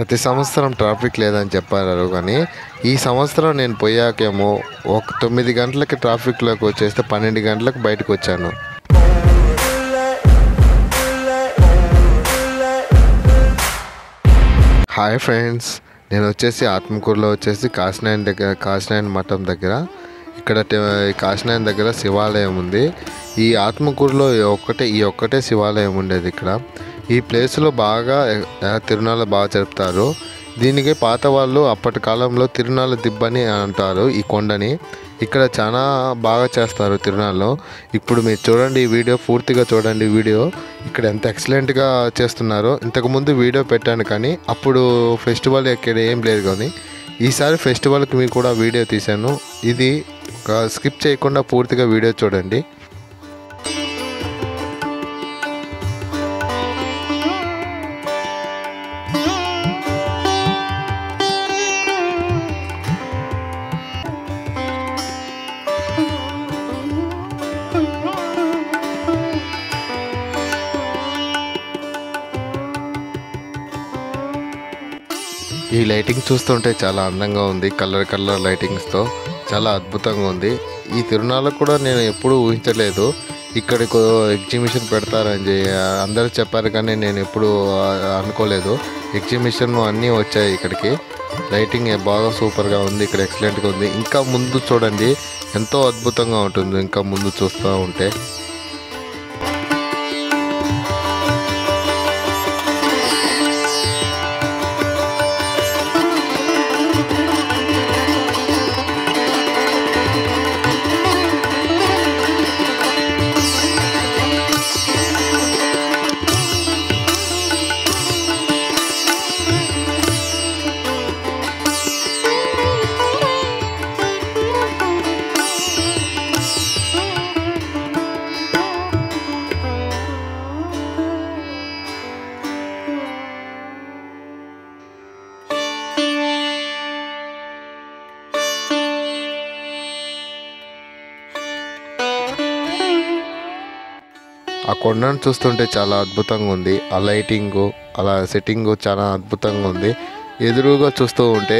ప్రతి సంవత్సరం ట్రాఫిక్ లేదని చెప్పారు కానీ ఈ సంవత్సరం నేను పోయాకేమో 9 గంటలకి ట్రాఫిక్లోకి వచ్చేస్తే 12 గంటలకు బయటకు వచ్చాను. హాయ్ ఫ్రెండ్స్, నేను వచ్చేసి ఆత్మకూరులో వచ్చేసి కాశీనాయన మఠం దగ్గర. ఇక్కడ కాశీనాయన దగ్గర శివాలయం ఉంది. ఈ ఆత్మకూరులో ఈ ఒక్కటే శివాలయం ఉండేది. ఇక్కడ ఈ ప్లేస్లో బాగా తిరునాళ్ళ బాగా జరుపుతారు. దీనికి పాత వాళ్ళు అప్పటి కాలంలో తిరునాళ్ళ దిబ్బని అంటారు ఈ కొండని. ఇక్కడ చాలా బాగా చేస్తారు తిరునాళ్ళు. ఇప్పుడు మీరు చూడండి, ఈ వీడియో పూర్తిగా చూడండి. వీడియో ఇక్కడ ఎంత ఎక్సలెంట్గా చేస్తున్నారో. ఇంతకుముందు వీడియో పెట్టాను కానీ అప్పుడు ఫెస్టివల్ ఇక్కడ ఏం లేదు, కానీ ఈసారి ఫెస్టివల్కి మీకు కూడా వీడియో తీశాను. ఇది స్కిప్ చేయకుండా పూర్తిగా వీడియో చూడండి. ఈ లైటింగ్ చూస్తుంటే చాలా అందంగా ఉంది. కలర్ లైటింగ్స్తో చాలా అద్భుతంగా ఉంది. ఈ తిరునాళ్ళ కూడా నేను ఎప్పుడూ ఊహించలేదు ఇక్కడికి ఎగ్జిబిషన్ పెడతారని అందరూ చెప్పారు, కానీ నేను ఎప్పుడు అనుకోలేదు. ఎగ్జిబిషన్ అన్నీ వచ్చాయి ఇక్కడికి. లైటింగ్ బాగా సూపర్గా ఉంది, ఇక్కడ ఎక్సలెంట్గా ఉంది. ఇంకా ముందు చూడండి, ఎంతో అద్భుతంగా ఉంటుంది ఇంకా ముందు చూస్తూ ఉంటే. ఆ కొండను చూస్తుంటే చాలా అద్భుతంగా ఉంది. ఆ లైటింగు, అలా సెట్టింగు చాలా అద్భుతంగా ఉంది. ఎదురుగా చూస్తూ ఉంటే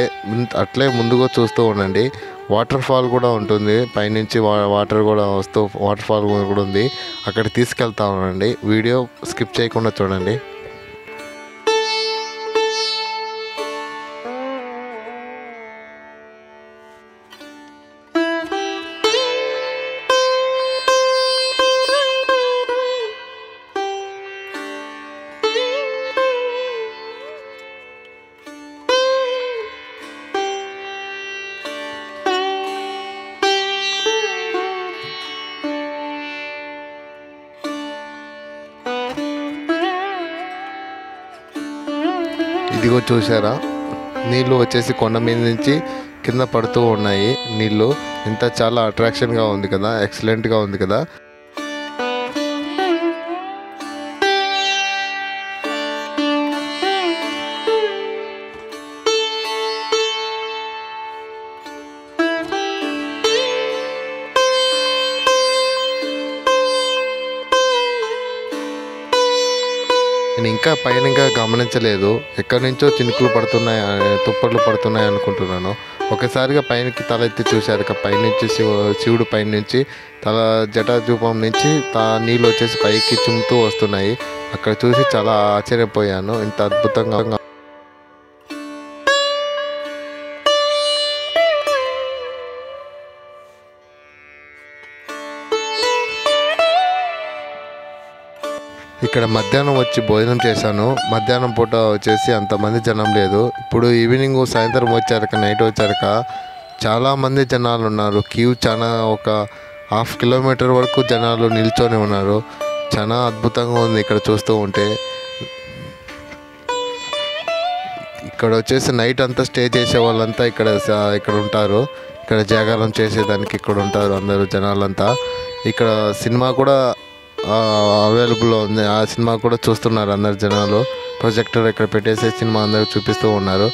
అట్లే ముందుగా చూస్తూ ఉండండి. వాటర్ ఫాల్ కూడా ఉంటుంది, పైనుంచి వాటర్ కూడా వస్తూ వాటర్ ఫాల్ కూడా ఉంది. అక్కడ తీసుకెళ్తా ఉండండి. వీడియో స్కిప్ చేయకుండా చూడండి. ఇదిగో చూసారా, నీళ్ళు వచ్చేసి కొండ మీద నుంచి కింద పడుతూ ఉన్నాయి. నీళ్ళు ఇంత చాలా అట్రాక్షన్గా ఉంది కదా, ఎక్సలెంట్గా ఉంది కదా. నేను ఇంకా పైన గమనించలేదు, ఎక్కడి నుంచో చినుకులు పడుతున్నాయి, తుప్పర్లు పడుతున్నాయి అనుకుంటున్నాను. ఒకసారిగా పైనకి తల ఎత్తి చూశారు, పైనుంచి శివుడు పైనుంచి తల జటాజూపం నుంచి నీళ్ళు వచ్చేసి పైకి చుమ్ముతూ వస్తున్నాయి. అక్కడ చూసి చాలా ఆశ్చర్యపోయాను, ఇంత అద్భుతంగా. ఇక్కడ మధ్యాహ్నం వచ్చి భోజనం చేశాను. మధ్యాహ్నం పూట వచ్చేసి అంతమంది జనం లేదు. ఇప్పుడు ఈవినింగ్ సాయంత్రం వచ్చాక నైట్ వచ్చాక చాలామంది జనాలు ఉన్నారు. క్యూ చాలా ఒక 1/2 కిలోమీటర్ వరకు జనాలు నిల్చొని ఉన్నారు. చాలా అద్భుతంగా ఉంది ఇక్కడ చూస్తూ ఉంటే. ఇక్కడ వచ్చేసి నైట్ అంతా స్టే చేసే వాళ్ళంతా ఇక్కడ ఉంటారు. ఇక్కడ జాగారం చేసేదానికి ఇక్కడ ఉంటారు అందరూ జనాలంతా. ఇక్కడ సినిమా కూడా అవైలబుల్లో ఉంది. ఆ సినిమా కూడా చూస్తున్నారు అందరు జనాలు. ప్రొజెక్టర్ ఇక్కడ పెట్టేసి సినిమా అందరూ చూపిస్తూ ఉన్నారు.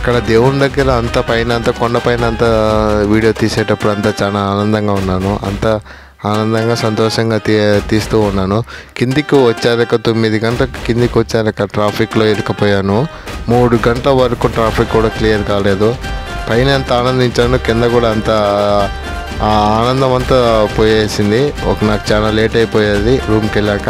అక్కడ దేవుని దగ్గర అంత పైన అంత కొండపైన అంత వీడియో తీసేటప్పుడు అంతా చాలా ఆనందంగా ఉన్నాను. అంత ఆనందంగా సంతోషంగా తీస్తూ ఉన్నాను. కిందికి వచ్చాక 9 గంటలకు కిందికి వచ్చాక ట్రాఫిక్లో ఇరుక్కుపోయాను. 3 గంటల వరకు ట్రాఫిక్ కూడా క్లియర్ కాలేదు. పైన ఎంత ఆనందించాను, కింద కూడా అంత ఆ ఆనందం అంతా పోయేసింది. నాకు చాలా లేట్ అయిపోయేది రూమ్కి వెళ్ళాక.